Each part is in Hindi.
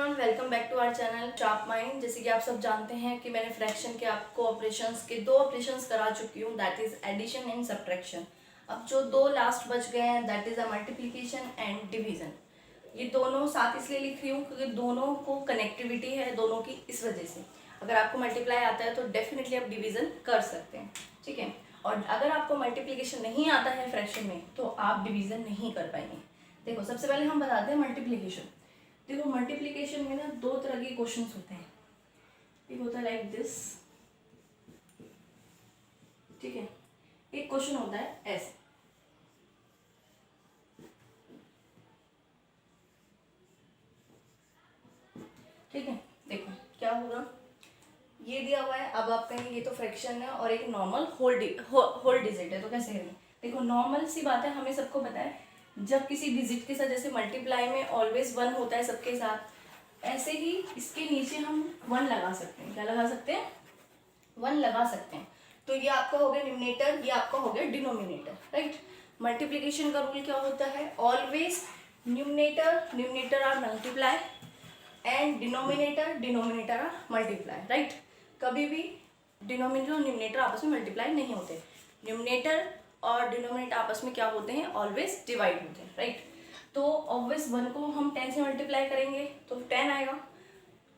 Everyone, welcome back to our channel sharp mind. जैसे कि आप सब जानते हैं कि मैंने फ्रैक्शन के आपको ऑपरेशंस के दो ऑपरेशंस करा चुकी हूँ, that is addition and subtraction. अब जो दो लास्ट बच गए हैं that is a multiplication and division. ये दोनों साथ इसलिए लिख रही हूँ क्योंकि दोनों को कनेक्टिविटी है दोनों की, इस वजह से। अगर आपको मल्टीप्लाई आता है तो डेफिनेटली आप डिवीजन कर सकते हैं, ठीक है। और अगर आपको मल्टीप्लिकेशन नहीं आता है फ्रैक्शन में तो आप डिवीजन नहीं कर पाएंगे। देखो, सबसे पहले हम बताते हैं मल्टीप्लिकेशन। देखो, मल्टीप्लिकेशन में ना दो तरह के क्वेश्चंस होते हैं। एक होता है लाइक दिस, ठीक है। एक क्वेश्चन होता है ऐसे, ठीक है। देखो क्या होगा, ये दिया हुआ है। अब आप कहेंगे ये तो फ्रैक्शन है और एक नॉर्मल होल डिजिट है, तो कैसे करेंगे। देखो, नॉर्मल सी बात है, हमें सबको पता है जब किसी डिजिट के साथ, जैसे मल्टीप्लाई में ऑलवेज वन होता है सबके साथ, ऐसे ही इसके नीचे हम वन लगा सकते हैं। क्या लगा सकते हैं? वन लगा सकते हैं। तो ये आपका हो गया न्यूमरेटर, ये आपका हो गया डिनोमिनेटर, राइट। मल्टीप्लिकेशन का रूल क्या होता है? Always numerator are multiply and denominator are multiply, right. कभी भी डिनोमिनेटर और न्यूमरेटर आपस में मल्टीप्लाई नहीं होते। न्यूमरेटर और डिनोमिनेटर आपस में क्या होते हैं? ऑलवेज डिवाइड होते हैं, राइट। तो ऑब्वियस वन को हम 10 से मल्टीप्लाई करेंगे तो 10 आएगा।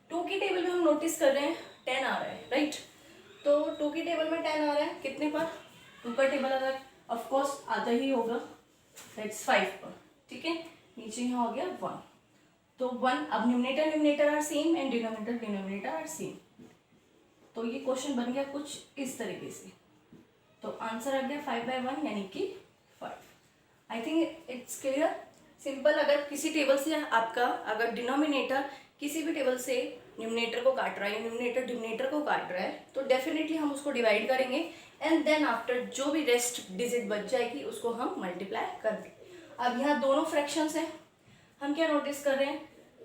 2 की टेबल में हम नोटिस कर रहे हैं 10 आ रहा है, राइट। तो 2 की टेबल में 10 आ रहा है, कितने पर? 2 का टेबल अगर ऑफकोर्स आता ही होगा, दैट्स 5 पर, ठीक है। नीचे यहाँ हो गया 1, तो 1। अब numerator are same and denominator are same. तो ये क्वेश्चन बन गया कुछ इस तरीके से। तो आंसर आ गया 5/1 यानी कि 5। I think it's clear, simple. अगर किसी टेबल से आपका, अगर डिनोमिनेटर किसी भी टेबल से न्यूमरेटर को काट रहा है, न्यूमरेटर डिनोमिनेटर को काट रहा है, तो डेफिनेटली हम उसको डिवाइड करेंगे एंड देन आफ्टर जो भी रेस्ट डिजिट बच जाएगी उसको हम मल्टीप्लाई करेंगे। अब यहाँ दोनों फ्रैक्शंस हैं, हम क्या नोटिस कर रहे हैं?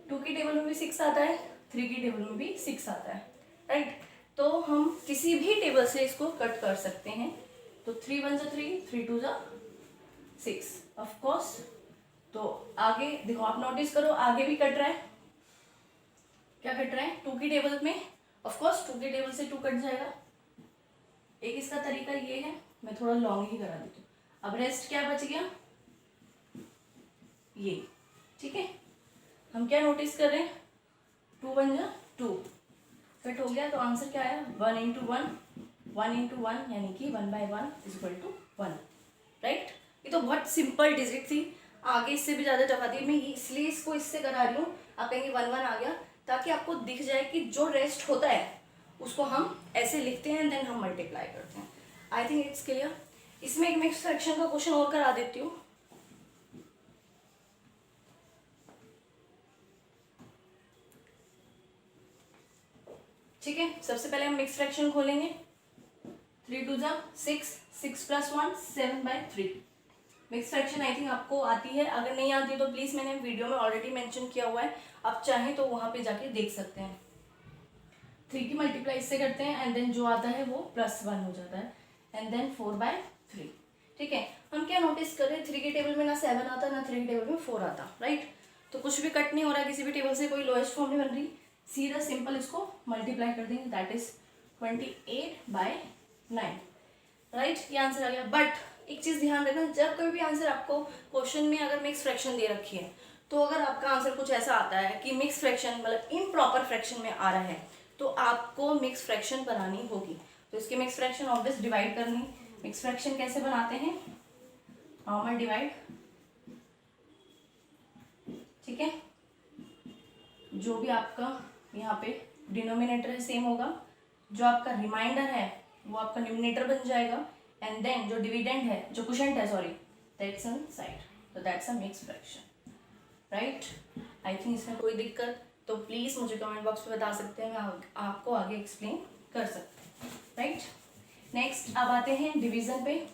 2 की टेबल में भी 6 आता है, 3 की टेबल में भी 6 आता है, राइट। तो हम किसी भी टेबल से इसको कट कर सकते हैं। तो 3 1 जा 3, 3 2 जा 6, ऑफकोर्स। तो आगे देखो, आप नोटिस करो, आगे भी कट रहा है। क्या कट रहा है? 2 की टेबल में ऑफकोर्स 2 की टेबल से 2 कट जाएगा। एक इसका तरीका ये है, मैं थोड़ा लॉन्ग ही करा देती हूँ। अब रेस्ट क्या बच गया? ये, ठीक है। हम क्या नोटिस कर रहे हैं? 2 1 जा 2 कट हो गया। तो आंसर क्या आया? 1 इंटू 1, 1 इंटू 1 यानी कि 1/1 इज इक्वल टू 1, राइट। ये तो बहुत सिंपल डिजिट थी, आगे इससे भी ज़्यादा टफ आती है। मैं इसलिए इसको इससे करा रही हूँ, आप कहेंगे 1 1 आ गया, ताकि आपको दिख जाए कि जो रेस्ट होता है उसको हम ऐसे लिखते हैं देन हम मल्टीप्लाई करते हैं। I think it's clear. इसमें एक मिक्स फ्रैक्शन का क्वेश्चन और करा देती हूँ। ठीक है, सबसे पहले हम मिक्स फ्रैक्शन खोलेंगे। 3 2 जा 6, 6 + 1 7/3। मिक्स फ्रैक्शन आई थिंक आपको आती है, अगर नहीं आती तो प्लीज मैंने वीडियो में ऑलरेडी मेंशन किया हुआ है, आप चाहें तो वहां पे जाके देख सकते हैं। 3 की मल्टीप्लाई इससे करते हैं एंड देन जो आता है वो +1 हो जाता है एंड देन 4/3, ठीक है। हम क्या नोटिस कर रहे हैं? 3 की टेबल में ना 7 आता, ना 3 की टेबल में 4 आता, राइट। तो कुछ भी कट नहीं हो रहा है, किसी भी टेबल से कोई लोएस्ट फॉर्म नहीं बन रही, सीधा सिंपल इसको मल्टीप्लाई कर देंगे, दैट इज 28/9, राइट। ये आंसर आ गया। बट एक चीज ध्यान रखना, जब कोई भी आंसर आपको क्वेश्चन में अगर मिक्स फ्रैक्शन दे रखी है, तो अगर आपका आंसर कुछ ऐसा आता है कि मिक्स फ्रैक्शन मतलब इम्प्रॉपर फ्रैक्शन में आ रहा है, तो आपको मिक्स फ्रैक्शन बनानी होगी। तो इसके मिक्स फ्रैक्शन ऑब्वियस डिवाइड करनी। मिक्स फ्रैक्शन कैसे बनाते हैं? नॉर्मल डिवाइड, ठीक है। जो भी आपका यहाँ पे डिनोमिनेटर है सेम होगा, जो आपका रिमाइंडर है वो आपका न्यूमरेटर बन जाएगा एंड देन जो डिविडेंड है, जो क्वोशिएंट है सॉरी, दैट्स ऑन साइड, तो that's a mix fraction, right. I think इसमें कोई दिक्कत तो प्लीज़ मुझे कमेंट बॉक्स में बता सकते हैं, मैं आपको आगे एक्सप्लेन कर सकते हैं, राइट। नेक्स्ट अब आते हैं डिवीज़न पे।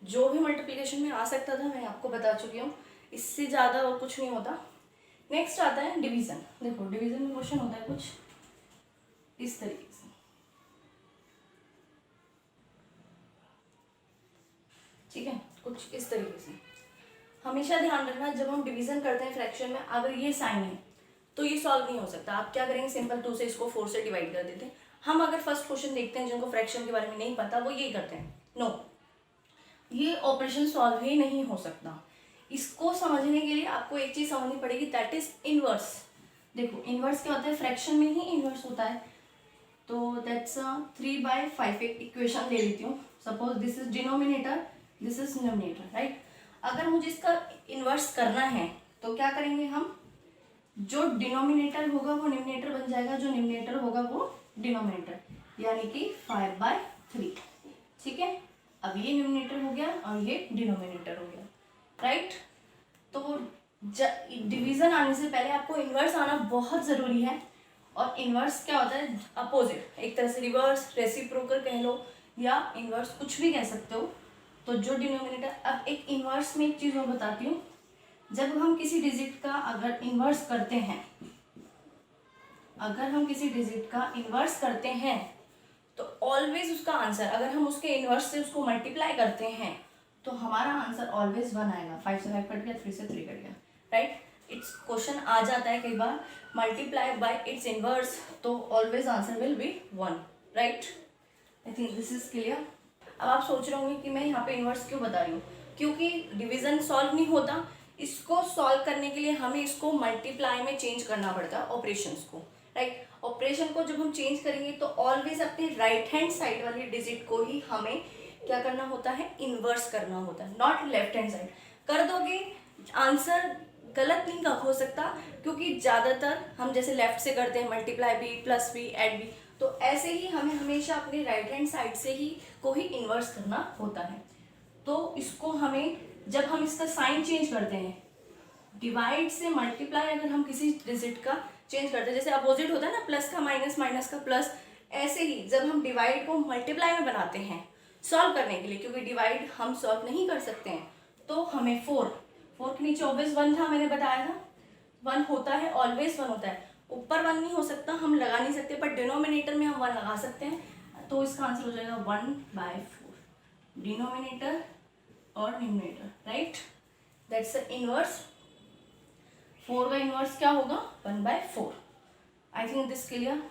जो भी मल्टीप्लिकेशन में आ सकता था मैं आपको बता चुकी हूँ, इससे ज़्यादा और कुछ नहीं होता। नेक्स्ट आता है डिवीज़न। देखो, डिवीज़न में क्वेश्चन होता है कुछ इस तरीके से, ठीक है, कुछ इस तरीके से। हमेशा ध्यान रखना, जब हम डिवीज़न करते हैं फ्रैक्शन में, अगर ये साइन है तो ये सॉल्व नहीं हो सकता। आप क्या करेंगे, सिंपल 2 से इसको 4 से डिवाइड कर देते हैं। हम अगर फर्स्ट क्वेश्चन देखते हैं, जिनको फ्रैक्शन के बारे में नहीं पता वो यही करते हैं, नो, ये ऑपरेशन सॉल्व ही नहीं हो सकता। इसको समझने के लिए आपको एक चीज समझनी पड़ेगी, दैट इज इनवर्स। देखो इनवर्स क्या होता है, फ्रैक्शन में ही इनवर्स होता है। तो दैट्स 3/5 एक इक्वेशन ले लेती हूँ। Suppose this is denominator, this is numerator, right. अगर मुझे इसका इनवर्स करना है तो क्या करेंगे हम, जो डिनोमिनेटर होगा वो न्यूमिनेटर बन जाएगा, जो न्यूमिनेटर होगा वो डिनोमिनेटर, यानी कि 5/3, ठीक है। अब ये न्यूमिनेटर हो गया और ये डिनोमिनेटर हो गया, राइट। तो डिवीजन आने से पहले आपको इनवर्स आना बहुत ज़रूरी है। और इनवर्स क्या होता है, अपोजिट, एक तरह से रिवर्स, रेसिप्रोकल कह लो या इनवर्स, कुछ भी कह सकते हो। तो जो डिनोमिनेटर, अब एक इनवर्स में एक चीज़ और बताती हूँ, जब हम किसी डिजिट का अगर इन्वर्स करते हैं, अगर हम किसी डिजिट का इन्वर्स करते हैं तो ऑलवेज उसका आंसर, अगर हम उसके इन्वर्स से उसको मल्टीप्लाई करते हैं तो हमारा आंसर ऑलवेज 1 आएगा। 5 से 5 कट गया, 3 से 3 कट गया, राइट। इट्स क्वेश्चन आ जाता है कई बार, मल्टीप्लाई बाय इट्स इन्वर्स, तो always answer will be 1, right. I think this is clear. अब आप सोच रहे होंगे कि मैं यहाँ पे इन्वर्स क्यों बता रही हूँ, क्योंकि डिवीजन सॉल्व नहीं होता, इसको सॉल्व करने के लिए हमें इसको मल्टीप्लाई में चेंज करना पड़ता है ऑपरेशंस को, राइट। ऑपरेशन को जब हम चेंज करेंगे तो ऑलवेज अपने राइट हैंड साइड वाले डिजिट को ही हमें क्या करना होता है, इन्वर्स करना होता है, नॉट लेफ्ट हैंड साइड। कर दोगे आंसर गलत नहीं हो सकता, क्योंकि ज़्यादातर हम जैसे लेफ्ट से करते हैं, मल्टीप्लाई भी, प्लस भी, ऐड भी, तो ऐसे ही हमें हमेशा अपने राइट हैंड साइड से ही को ही इन्वर्स करना होता है। तो इसको हमें, जब हम इसका साइन चेंज करते हैं, डिवाइड से मल्टीप्लाई अगर हम किसी डिजिट का चेंज करते हैं, जैसे अपोजिट होता है ना, प्लस का माइनस, माइनस का प्लस, ऐसे ही जब हम डिवाइड को मल्टीप्लाई में बनाते हैं सॉल्व करने के लिए, क्योंकि डिवाइड हम सॉल्व नहीं कर सकते हैं, तो हमें 4 के नीचे ऑलवेज 1 था, मैंने बताया था 1 होता है, ऑलवेज 1 होता है। ऊपर 1 नहीं हो सकता, हम लगा नहीं सकते, पर डिनोमिनेटर में हम 1 लगा सकते हैं, तो इसका आंसर हो जाएगा 1/4, डिनोमिनेटर और numerator, right. That's the inverse. 4 का इनवर्स क्या होगा, 1/4। I think this clear.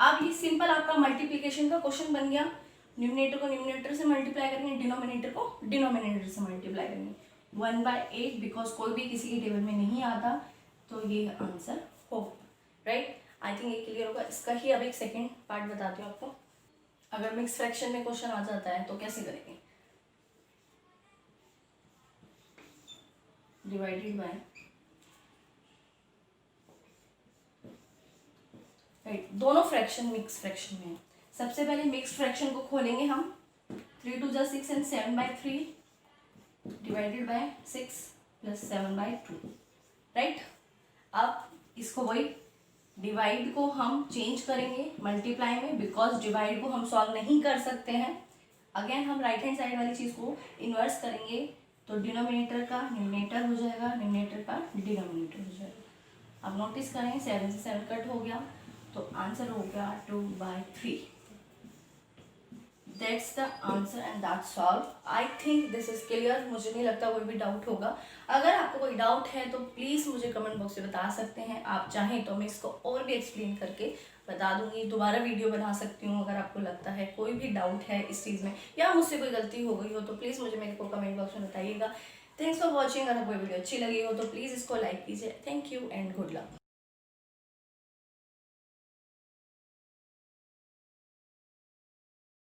अब ये सिंपल आपका मल्टीप्लीकेशन का क्वेश्चन बन गया। न्यूमरेटर को न्यूमरेटर से मल्टीप्लाई करेंगे, डिनोमिनेटर को डिनोमिनेटर से मल्टीप्लाई करेंगे, 1/8, बिकॉज कोई भी किसी के टेबल में नहीं आता, तो ये आंसर हो, राइट। आई थिंक ये क्लियर होगा। इसका ही अब एक सेकेंड पार्ट बताती हूँ आपको। अगर मिक्स फ्रैक्शन में क्वेश्चन आ जाता है तो कैसे करेंगे, डिवाइडेड बाय, राइट, दोनों फ्रैक्शन मिक्स फ्रैक्शन में है। सबसे पहले मिक्स फ्रैक्शन को खोलेंगे हम, 3 2 6 and 7/3 divided by 6 plus 7/2, right. अब इसको वही डिवाइड को हम चेंज करेंगे मल्टीप्लाई में, बिकॉज डिवाइड को हम सॉल्व नहीं कर सकते हैं। अगेन हम राइट हैंड साइड वाली चीज़ को इन्वर्स करेंगे, तो डिनोमिनेटर का न्यूमरेटर हो जाएगा, न्यूमरेटर का डिनोमिनेटर हो जाएगा। अब नोटिस करें 7 से 7 कट हो गया, तो आंसर हो गया 2/3। That's the answer and that's solve. I think this is clear. मुझे नहीं लगता कोई भी डाउट होगा। अगर आपको कोई डाउट है तो प्लीज़ मुझे कमेंट बॉक्स में बता सकते हैं। आप चाहें तो मैं इसको और भी एक्सप्लेन करके बता दूंगी, दोबारा वीडियो बना सकती हूँ। अगर आपको लगता है कोई भी डाउट है इस चीज़ में या मुझसे कोई गलती हो गई हो तो प्लीज़ मुझे मेरे को कमेंट बॉक्स में बताइएगा। Thanks for watching. अगर कोई वीडियो अच्छी लगी हो तो प्लीज़ इसको लाइक कीजिए। Thank you and good luck.